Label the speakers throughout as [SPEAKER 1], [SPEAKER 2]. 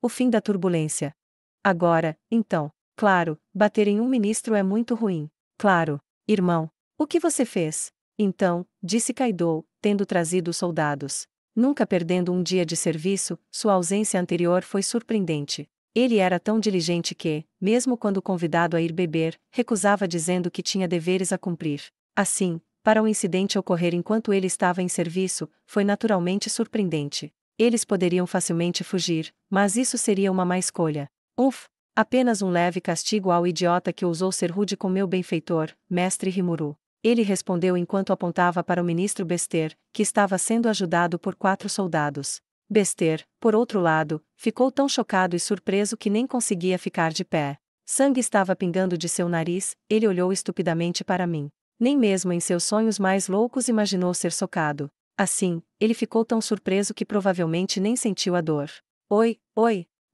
[SPEAKER 1] o fim da turbulência. Agora, então, claro, bater em um ministro é muito ruim. Claro, irmão. O que você fez? Então, disse Kaido, tendo trazido os soldados. Nunca perdendo um dia de serviço, sua ausência anterior foi surpreendente. Ele era tão diligente que, mesmo quando convidado a ir beber, recusava dizendo que tinha deveres a cumprir. Assim, para o incidente ocorrer enquanto ele estava em serviço, foi naturalmente surpreendente. Eles poderiam facilmente fugir, mas isso seria uma má escolha. Apenas um leve castigo ao idiota que ousou ser rude com meu benfeitor, mestre Rimuru. Ele respondeu enquanto apontava para o ministro Bester, que estava sendo ajudado por 4 soldados. Bester, por outro lado, ficou tão chocado e surpreso que nem conseguia ficar de pé. Sangue estava pingando de seu nariz, ele olhou estupidamente para mim. Nem mesmo em seus sonhos mais loucos imaginou ser socado. Assim, ele ficou tão surpreso que provavelmente nem sentiu a dor. Oi,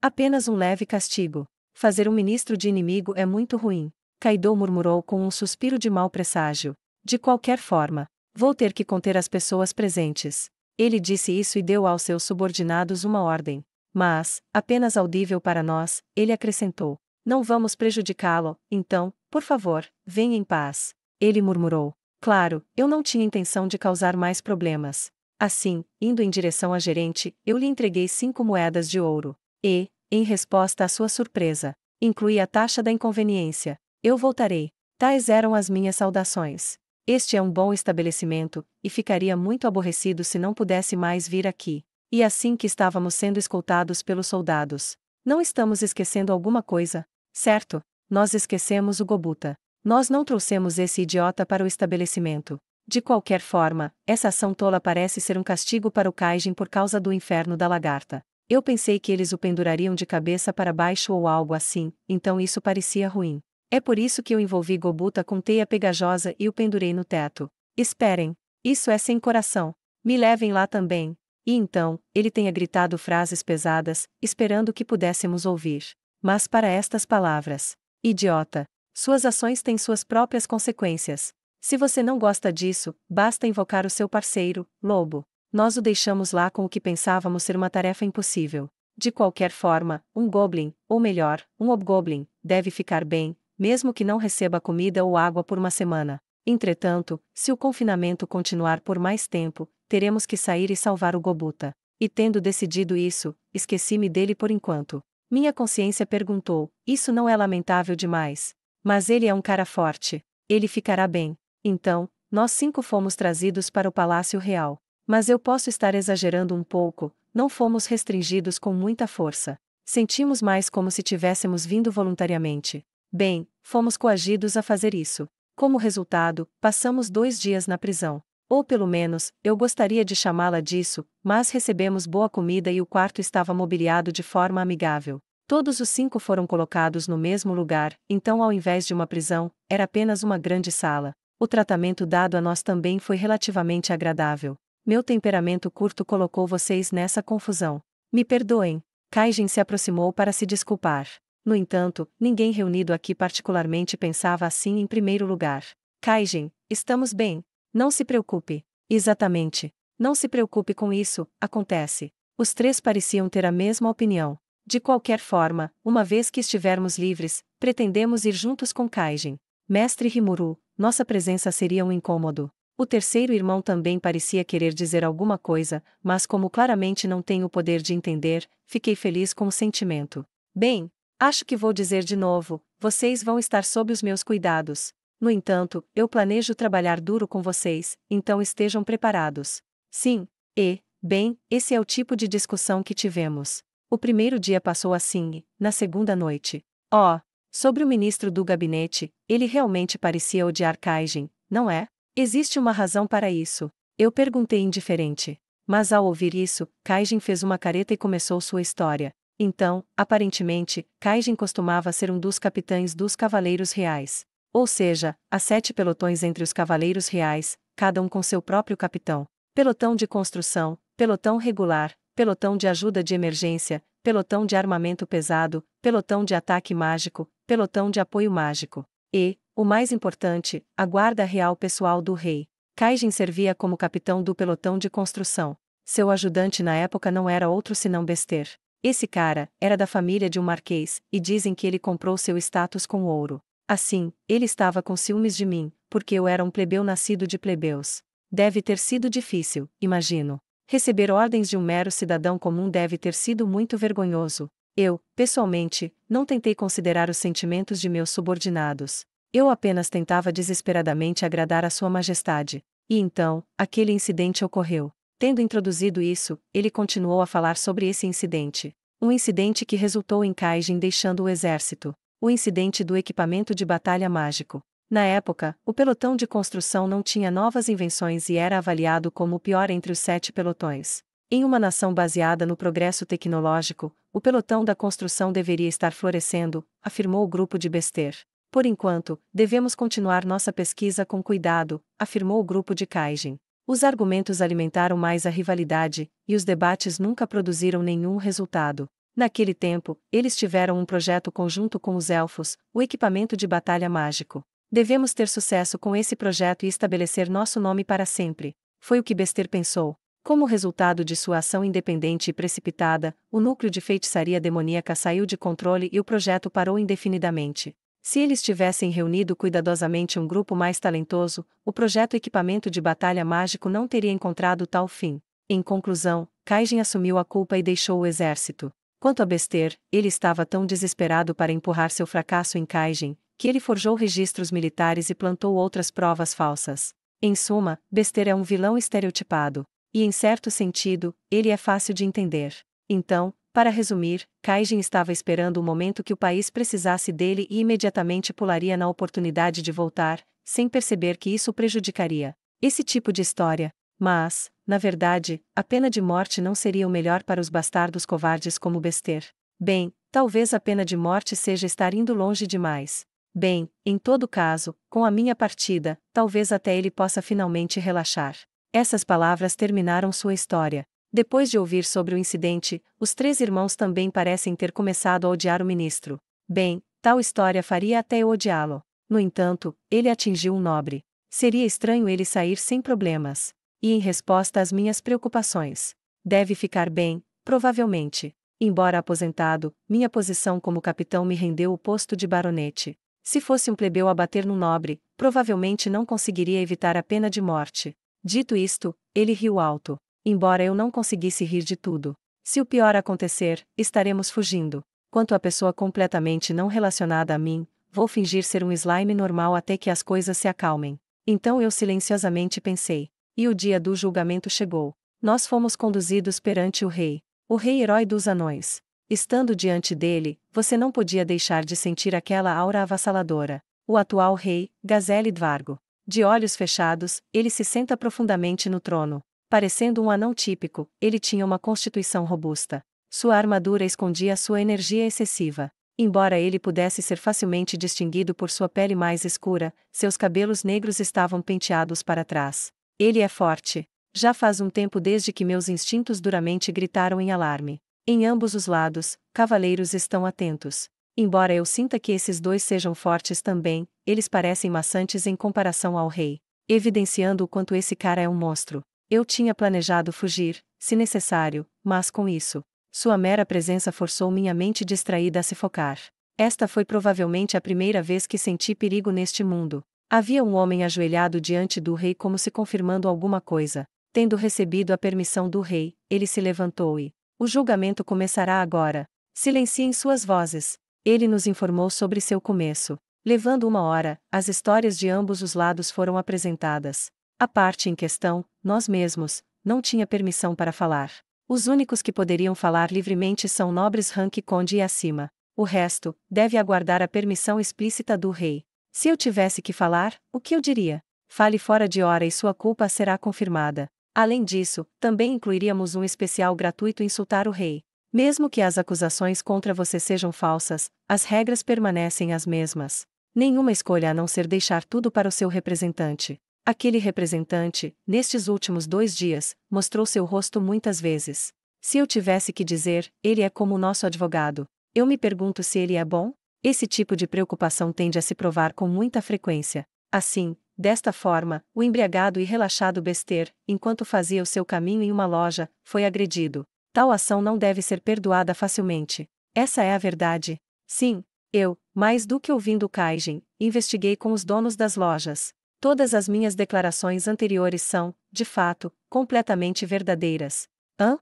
[SPEAKER 1] apenas um leve castigo. Fazer um ministro de inimigo é muito ruim. Kaido murmurou com um suspiro de mau presságio. De qualquer forma, vou ter que conter as pessoas presentes. Ele disse isso e deu aos seus subordinados uma ordem. Mas, apenas audível para nós, ele acrescentou: não vamos prejudicá-lo, então, por favor, venha em paz. Ele murmurou. Claro, eu não tinha intenção de causar mais problemas. Assim, indo em direção à gerente, eu lhe entreguei 5 moedas de ouro. E, em resposta à sua surpresa, incluí a taxa da inconveniência. Eu voltarei. Tais eram as minhas saudações. Este é um bom estabelecimento, e ficaria muito aborrecido se não pudesse mais vir aqui. E assim que estávamos sendo escoltados pelos soldados. Não estamos esquecendo alguma coisa, certo? Nós esquecemos o Gobuta. Nós não trouxemos esse idiota para o estabelecimento. De qualquer forma, essa ação tola parece ser um castigo para o Kaijin por causa do inferno da lagarta. Eu pensei que eles o pendurariam de cabeça para baixo ou algo assim, então isso parecia ruim. É por isso que eu envolvi Gobuta com teia pegajosa e o pendurei no teto. Esperem, isso é sem coração. Me levem lá também. E então, ele tenha gritado frases pesadas, esperando que pudéssemos ouvir. Mas para estas palavras: idiota, suas ações têm suas próprias consequências. Se você não gosta disso, basta invocar o seu parceiro, lobo. Nós o deixamos lá com o que pensávamos ser uma tarefa impossível. De qualquer forma, um goblin, ou melhor, um hobgoblin, deve ficar bem, mesmo que não receba comida ou água por uma semana. Entretanto, se o confinamento continuar por mais tempo, teremos que sair e salvar o Gobuta. E tendo decidido isso, esqueci-me dele por enquanto. Minha consciência perguntou: isso não é lamentável demais? Mas ele é um cara forte. Ele ficará bem. Então, nós 5 fomos trazidos para o Palácio Real. Mas eu posso estar exagerando um pouco, não fomos restringidos com muita força. Sentimos mais como se tivéssemos vindo voluntariamente. Bem, fomos coagidos a fazer isso. Como resultado, passamos 2 dias na prisão. Ou pelo menos, eu gostaria de chamá-la disso, mas recebemos boa comida e o quarto estava mobiliado de forma amigável. Todos os 5 foram colocados no mesmo lugar, então ao invés de uma prisão, era apenas uma grande sala. O tratamento dado a nós também foi relativamente agradável. Meu temperamento curto colocou vocês nessa confusão. Me perdoem. Kaijin se aproximou para se desculpar. No entanto, ninguém reunido aqui particularmente pensava assim em primeiro lugar. Kaijin, estamos bem. Não se preocupe. Exatamente. Não se preocupe com isso, acontece. Os 3 pareciam ter a mesma opinião. De qualquer forma, uma vez que estivermos livres, pretendemos ir juntos com Kaijin. Mestre Rimuru, nossa presença seria um incômodo. O terceiro irmão também parecia querer dizer alguma coisa, mas como claramente não tenho o poder de entender, fiquei feliz com o sentimento. Bem, acho que vou dizer de novo, vocês vão estar sob os meus cuidados. No entanto, eu planejo trabalhar duro com vocês, então estejam preparados. Sim, bem, esse é o tipo de discussão que tivemos. O primeiro dia passou assim, na segunda noite. Sobre o ministro do gabinete, ele realmente parecia odiar Kaijin, não é? Existe uma razão para isso. Eu perguntei indiferente. Mas ao ouvir isso, Kaijin fez uma careta e começou sua história. Então, aparentemente, Kaijin costumava ser um dos capitães dos Cavaleiros Reais. Ou seja, há 7 pelotões entre os Cavaleiros Reais, cada um com seu próprio capitão. Pelotão de construção, pelotão regular, pelotão de ajuda de emergência, pelotão de armamento pesado, pelotão de ataque mágico, pelotão de apoio mágico. E, o mais importante, a guarda real pessoal do rei. Kaijin servia como capitão do pelotão de construção. Seu ajudante na época não era outro senão Bester. Esse cara era da família de um marquês, e dizem que ele comprou seu status com ouro. Assim, ele estava com ciúmes de mim, porque eu era um plebeu nascido de plebeus. Deve ter sido difícil, imagino. Receber ordens de um mero cidadão comum deve ter sido muito vergonhoso. Eu, pessoalmente, não tentei considerar os sentimentos de meus subordinados. Eu apenas tentava desesperadamente agradar a Sua Majestade. E então, aquele incidente ocorreu. Tendo introduzido isso, ele continuou a falar sobre esse incidente. Um incidente que resultou em Kaijin deixando o exército. O incidente do equipamento de batalha mágico. Na época, o pelotão de construção não tinha novas invenções e era avaliado como o pior entre os 7 pelotões. Em uma nação baseada no progresso tecnológico, o pelotão da construção deveria estar florescendo, afirmou o grupo de Bester. Por enquanto, devemos continuar nossa pesquisa com cuidado, afirmou o grupo de Kaijin. Os argumentos alimentaram mais a rivalidade, e os debates nunca produziram nenhum resultado. Naquele tempo, eles tiveram um projeto conjunto com os elfos, o equipamento de batalha mágico. Devemos ter sucesso com esse projeto e estabelecer nosso nome para sempre. Foi o que Bester pensou. Como resultado de sua ação independente e precipitada, o núcleo de feitiçaria demoníaca saiu de controle e o projeto parou indefinidamente. Se eles tivessem reunido cuidadosamente um grupo mais talentoso, o projeto equipamento de batalha mágico não teria encontrado tal fim. Em conclusão, Kaijin assumiu a culpa e deixou o exército. Quanto a Bester, ele estava tão desesperado para empurrar seu fracasso em Kaijin, que ele forjou registros militares e plantou outras provas falsas. Em suma, Bester é um vilão estereotipado. E em certo sentido, ele é fácil de entender. Então, para resumir, Kaijin estava esperando o momento que o país precisasse dele e imediatamente pularia na oportunidade de voltar, sem perceber que isso prejudicaria. Esse tipo de história. Mas, na verdade, a pena de morte não seria o melhor para os bastardos covardes como Bester. Bem, talvez a pena de morte seja estar indo longe demais. Bem, em todo caso, com a minha partida, talvez até ele possa finalmente relaxar. Essas palavras terminaram sua história. Depois de ouvir sobre o incidente, os 3 irmãos também parecem ter começado a odiar o ministro. Bem, tal história faria até eu odiá-lo. No entanto, ele atingiu um nobre. Seria estranho ele sair sem problemas. E em resposta às minhas preocupações. Deve ficar bem, provavelmente. Embora aposentado, minha posição como capitão me rendeu o posto de baronete. Se fosse um plebeu a bater num nobre, provavelmente não conseguiria evitar a pena de morte. Dito isto, ele riu alto. Embora eu não conseguisse rir de tudo. Se o pior acontecer, estaremos fugindo. Quanto à pessoa completamente não relacionada a mim, vou fingir ser um slime normal até que as coisas se acalmem. Então eu silenciosamente pensei. E o dia do julgamento chegou. Nós fomos conduzidos perante o rei herói dos anões. Estando diante dele, você não podia deixar de sentir aquela aura avassaladora. O atual rei, Gazelle Dvargo. De olhos fechados, ele se senta profundamente no trono. Parecendo um anão típico, ele tinha uma constituição robusta. Sua armadura escondia sua energia excessiva. Embora ele pudesse ser facilmente distinguido por sua pele mais escura, seus cabelos negros estavam penteados para trás. Ele é forte. Já faz um tempo desde que meus instintos duramente gritaram em alarme. Em ambos os lados, cavaleiros estão atentos. Embora eu sinta que esses 2 sejam fortes também, eles parecem maçantes em comparação ao rei, evidenciando o quanto esse cara é um monstro. Eu tinha planejado fugir, se necessário, mas com isso, sua mera presença forçou minha mente distraída a se focar. Esta foi provavelmente a primeira vez que senti perigo neste mundo. Havia um homem ajoelhado diante do rei como se confirmando alguma coisa. Tendo recebido a permissão do rei, ele se levantou e: o julgamento começará agora. Silenciem suas vozes. Ele nos informou sobre seu começo. Levando 1 hora, as histórias de ambos os lados foram apresentadas. A parte em questão, nós mesmos, não tinha permissão para falar. Os únicos que poderiam falar livremente são nobres rank conde e acima. O resto, deve aguardar a permissão explícita do rei. Se eu tivesse que falar, o que eu diria? Fale fora de hora e sua culpa será confirmada. Além disso, também incluiríamos um especial gratuito insultar o rei. Mesmo que as acusações contra você sejam falsas, as regras permanecem as mesmas. Nenhuma escolha a não ser deixar tudo para o seu representante. Aquele representante, nestes últimos 2 dias, mostrou seu rosto muitas vezes. Se eu tivesse que dizer, ele é como o nosso advogado. Eu me pergunto se ele é bom? Esse tipo de preocupação tende a se provar com muita frequência. Assim, desta forma, o embriagado e relaxado Bester, enquanto fazia o seu caminho em uma loja, foi agredido. Tal ação não deve ser perdoada facilmente. Essa é a verdade. Sim, eu, mais do que ouvindo Kaijin, investiguei com os donos das lojas. Todas as minhas declarações anteriores são, de fato, completamente verdadeiras. Hã?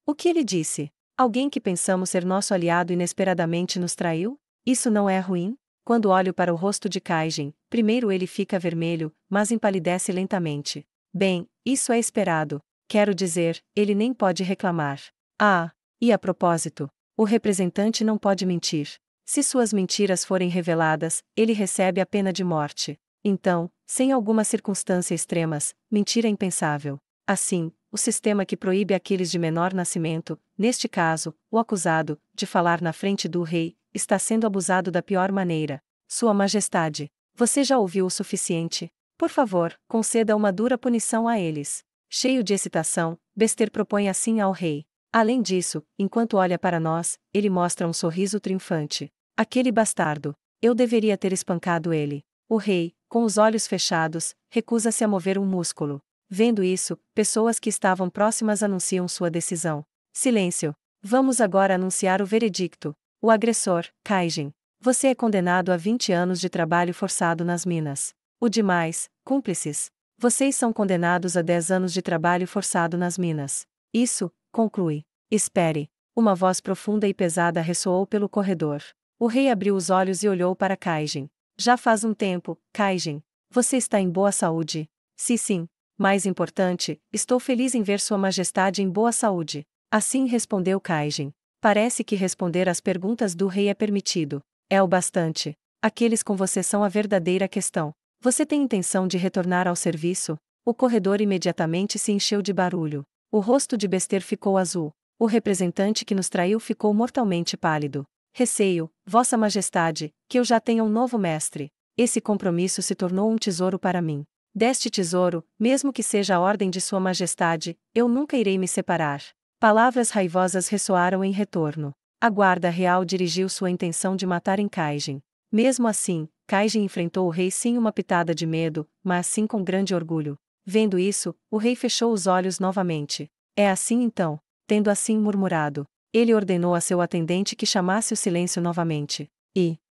[SPEAKER 1] O que ele disse? Alguém que pensamos ser nosso aliado inesperadamente nos traiu? Isso não é ruim? Quando olho para o rosto de Kaijin, primeiro ele fica vermelho, mas empalidece lentamente. Bem, isso é esperado. Quero dizer, ele nem pode reclamar. Ah, e a propósito, o representante não pode mentir. Se suas mentiras forem reveladas, ele recebe a pena de morte. Então, sem algumas circunstâncias extremas, mentira é impensável. Assim, o sistema que proíbe aqueles de menor nascimento, neste caso, o acusado, de falar na frente do rei, está sendo abusado da pior maneira. Sua Majestade, você já ouviu o suficiente? Por favor, conceda uma dura punição a eles. Cheio de excitação, Bester propõe assim ao rei. Além disso, enquanto olha para nós, ele mostra um sorriso triunfante. Aquele bastardo. Eu deveria ter espancado ele. O rei, com os olhos fechados, recusa-se a mover um músculo. Vendo isso, pessoas que estavam próximas anunciam sua decisão. Silêncio. Vamos agora anunciar o veredicto. O agressor, Kaijin. Você é condenado a 20 anos de trabalho forçado nas minas. O demais, cúmplices. Vocês são condenados a 10 anos de trabalho forçado nas minas. Isso, conclui. Espere. Uma voz profunda e pesada ressoou pelo corredor. O rei abriu os olhos e olhou para Kaijin. Já faz um tempo, Kaijin. Você está em boa saúde? Sim. Mais importante, estou feliz em ver Sua Majestade em boa saúde. Assim respondeu Kaijin. Parece que responder às perguntas do rei é permitido. É o bastante. Aqueles com você são a verdadeira questão. Você tem intenção de retornar ao serviço? O corredor imediatamente se encheu de barulho. O rosto de Bester ficou azul. O representante que nos traiu ficou mortalmente pálido. Receio, Vossa Majestade, que eu já tenha um novo mestre. Esse compromisso se tornou um tesouro para mim. Deste tesouro, mesmo que seja a ordem de Sua Majestade, eu nunca irei me separar. Palavras raivosas ressoaram em retorno. A guarda real dirigiu sua intenção de matar em Kaijin. Mesmo assim, Kaijin enfrentou o rei sem uma pitada de medo, mas sim com grande orgulho. Vendo isso, o rei fechou os olhos novamente. É assim então. Tendo assim murmurado, ele ordenou a seu atendente que chamasse o silêncio novamente.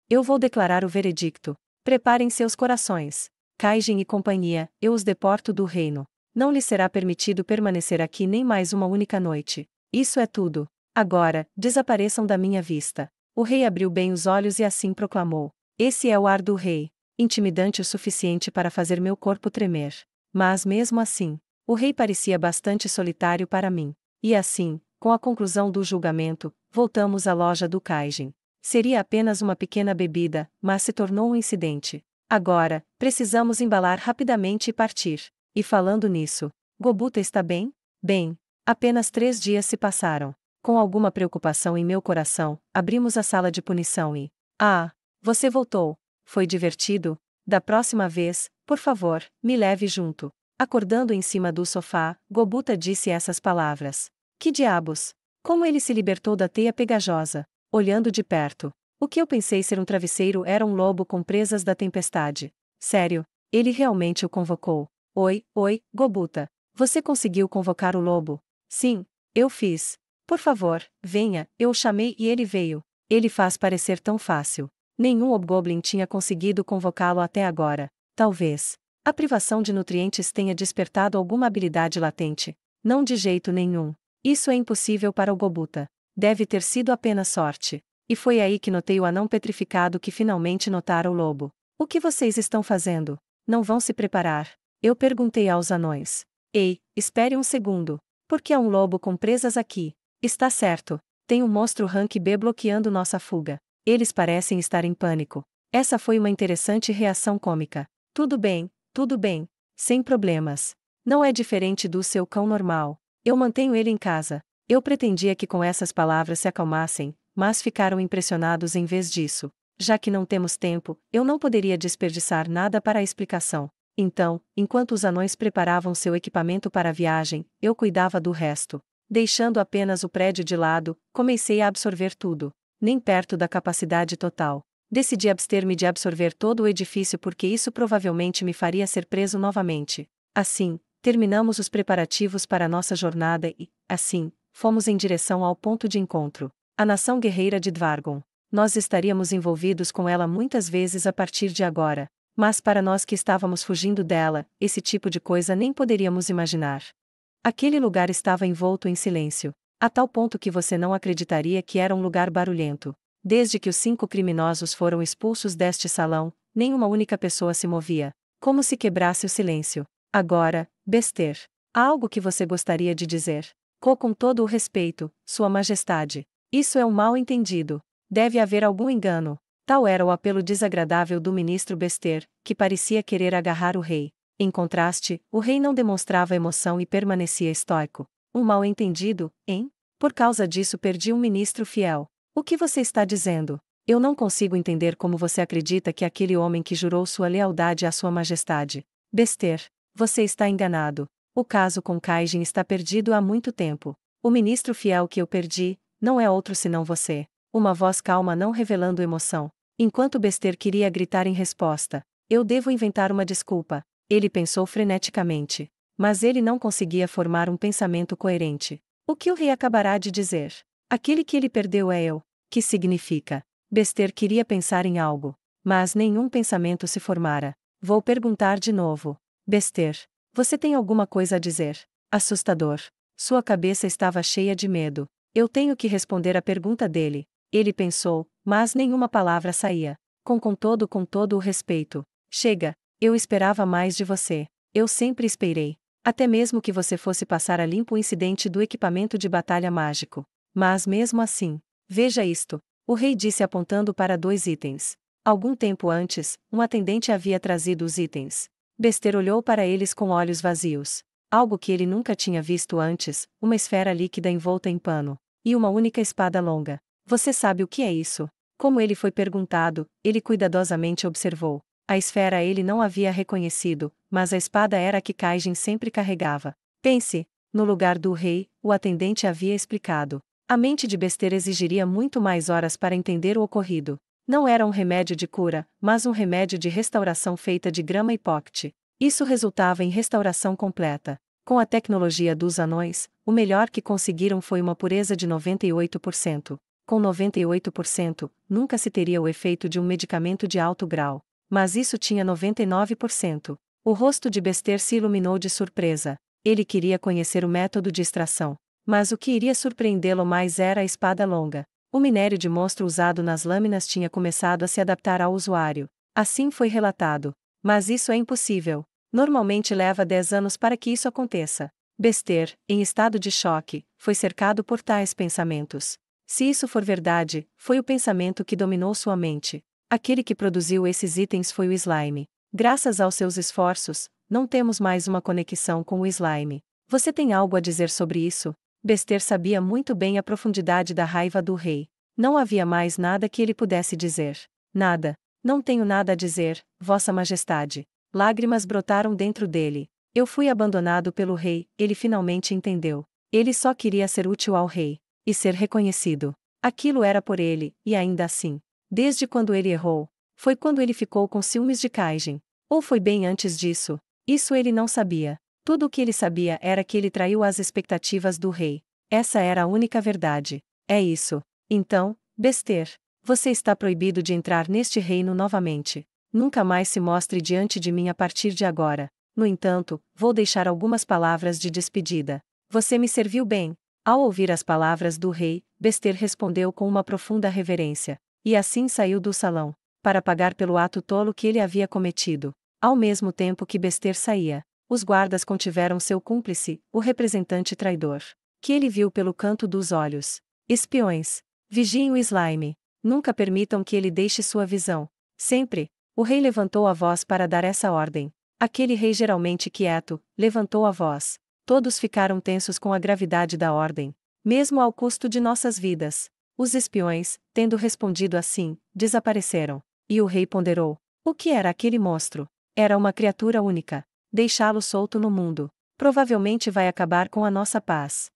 [SPEAKER 1] Eu vou declarar o veredicto. Preparem seus corações. Kaijin e companhia, eu os deporto do reino. Não lhes será permitido permanecer aqui nem mais uma única noite. Isso é tudo. Agora, desapareçam da minha vista. O rei abriu bem os olhos e assim proclamou. Esse é o ar do rei, intimidante o suficiente para fazer meu corpo tremer. Mas mesmo assim, o rei parecia bastante solitário para mim. E assim, com a conclusão do julgamento, voltamos à loja do Kaijin. Seria apenas uma pequena bebida, mas se tornou um incidente. Agora, precisamos embalar rapidamente e partir. E falando nisso, Gobuta está bem? Bem, apenas 3 dias se passaram. Com alguma preocupação em meu coração, abrimos a sala de punição e... Ah, você voltou. Foi divertido? Da próxima vez, por favor, me leve junto. Acordando em cima do sofá, Gobuta disse essas palavras. Que diabos! Como ele se libertou da teia pegajosa? Olhando de perto, o que eu pensei ser um travesseiro era um lobo com presas da tempestade. Sério, ele realmente o convocou. Oi, Gobuta. Você conseguiu convocar o lobo? Sim, eu fiz. Por favor, venha, eu o chamei e ele veio. Ele faz parecer tão fácil. Nenhum hobgoblin tinha conseguido convocá-lo até agora. Talvez a privação de nutrientes tenha despertado alguma habilidade latente. Não de jeito nenhum. Isso é impossível para o Gobuta. Deve ter sido apenas sorte. E foi aí que notei o anão petrificado que finalmente notara o lobo. O que vocês estão fazendo? Não vão se preparar? Eu perguntei aos anões. Ei, espere um segundo. Por que há um lobo com presas aqui? Está certo. Tem um monstro rank B bloqueando nossa fuga. Eles parecem estar em pânico. Essa foi uma interessante reação cômica. Tudo bem. Sem problemas. Não é diferente do seu cão normal. Eu mantenho ele em casa. Eu pretendia que com essas palavras se acalmassem, mas ficaram impressionados em vez disso. Já que não temos tempo, eu não poderia desperdiçar nada para a explicação. Então, enquanto os anões preparavam seu equipamento para a viagem, eu cuidava do resto. Deixando apenas o prédio de lado, comecei a absorver tudo. Nem perto da capacidade total. Decidi abster-me de absorver todo o edifício porque isso provavelmente me faria ser preso novamente. Assim, terminamos os preparativos para nossa jornada e, assim, fomos em direção ao ponto de encontro. A nação guerreira de Dvargon. Nós estaríamos envolvidos com ela muitas vezes a partir de agora. Mas para nós que estávamos fugindo dela, esse tipo de coisa nem poderíamos imaginar. Aquele lugar estava envolto em silêncio, a tal ponto que você não acreditaria que era um lugar barulhento. Desde que os 5 criminosos foram expulsos deste salão, nenhuma única pessoa se movia, como se quebrasse o silêncio. Agora, Bester, há algo que você gostaria de dizer? Com todo o respeito, Sua Majestade. Isso é um mal-entendido. Deve haver algum engano. Tal era o apelo desagradável do ministro Bester, que parecia querer agarrar o rei. Em contraste, o rei não demonstrava emoção e permanecia estoico. Um mal-entendido, hein? Por causa disso perdi um ministro fiel. O que você está dizendo? Eu não consigo entender como você acredita que aquele homem que jurou sua lealdade à Sua Majestade. Bester, você está enganado. O caso com Kaijin está perdido há muito tempo. O ministro fiel que eu perdi, não é outro senão você. Uma voz calma não revelando emoção. Enquanto Bester queria gritar em resposta. Eu devo inventar uma desculpa. Ele pensou freneticamente. Mas ele não conseguia formar um pensamento coerente. O que o rei acabará de dizer? Aquele que ele perdeu é eu. Que significa? Bester queria pensar em algo. Mas nenhum pensamento se formara. Vou perguntar de novo. Bester, você tem alguma coisa a dizer? Assustador. Sua cabeça estava cheia de medo. Eu tenho que responder a pergunta dele. Ele pensou, mas nenhuma palavra saía. Com todo o respeito. Chega, eu esperava mais de você. Eu sempre esperei. Até mesmo que você fosse passar a limpo o incidente do equipamento de batalha mágico. Mas mesmo assim, veja isto. O rei disse apontando para 2 itens. Algum tempo antes, um atendente havia trazido os itens. Bester olhou para eles com olhos vazios. Algo que ele nunca tinha visto antes, uma esfera líquida envolta em pano. E uma única espada longa. Você sabe o que é isso? Como ele foi perguntado, ele cuidadosamente observou. A esfera ele não havia reconhecido, mas a espada era a que Kaijin sempre carregava. Pense, no lugar do rei, o atendente havia explicado. A mente de Bester exigiria muito mais horas para entender o ocorrido. Não era um remédio de cura, mas um remédio de restauração feita de grama e pocket. Isso resultava em restauração completa. Com a tecnologia dos anões, o melhor que conseguiram foi uma pureza de 98%. Com 98%, nunca se teria o efeito de um medicamento de alto grau. Mas isso tinha 99%. O rosto de Bester se iluminou de surpresa. Ele queria conhecer o método de extração. Mas o que iria surpreendê-lo mais era a espada longa. O minério de monstro usado nas lâminas tinha começado a se adaptar ao usuário. Assim foi relatado. Mas isso é impossível. Normalmente leva 10 anos para que isso aconteça. Bester, em estado de choque, foi cercado por tais pensamentos. Se isso for verdade, foi o pensamento que dominou sua mente. Aquele que produziu esses itens foi o slime. Graças aos seus esforços, não temos mais uma conexão com o slime. Você tem algo a dizer sobre isso? Bester sabia muito bem a profundidade da raiva do rei. Não havia mais nada que ele pudesse dizer. Nada. Não tenho nada a dizer, Vossa Majestade. Lágrimas brotaram dentro dele. Eu fui abandonado pelo rei, ele finalmente entendeu. Ele só queria ser útil ao rei. E ser reconhecido. Aquilo era por ele, e ainda assim. Desde quando ele errou? Foi quando ele ficou com ciúmes de Kaijin? Ou foi bem antes disso? Isso ele não sabia. Tudo o que ele sabia era que ele traiu as expectativas do rei. Essa era a única verdade. É isso. Então, Bester, você está proibido de entrar neste reino novamente. Nunca mais se mostre diante de mim a partir de agora. No entanto, vou deixar algumas palavras de despedida. Você me serviu bem. Ao ouvir as palavras do rei, Bester respondeu com uma profunda reverência. E assim saiu do salão, para pagar pelo ato tolo que ele havia cometido. Ao mesmo tempo que Bester saía, os guardas contiveram seu cúmplice, o representante traidor, que ele viu pelo canto dos olhos. Espiões. Vigiem o slime. Nunca permitam que ele deixe sua visão. Sempre. O rei levantou a voz para dar essa ordem. Aquele rei geralmente quieto, levantou a voz. Todos ficaram tensos com a gravidade da ordem. Mesmo ao custo de nossas vidas. Os espiões, tendo respondido assim, desapareceram. E o rei ponderou. O que era aquele monstro? Era uma criatura única. Deixá-lo solto no mundo. Provavelmente vai acabar com a nossa paz.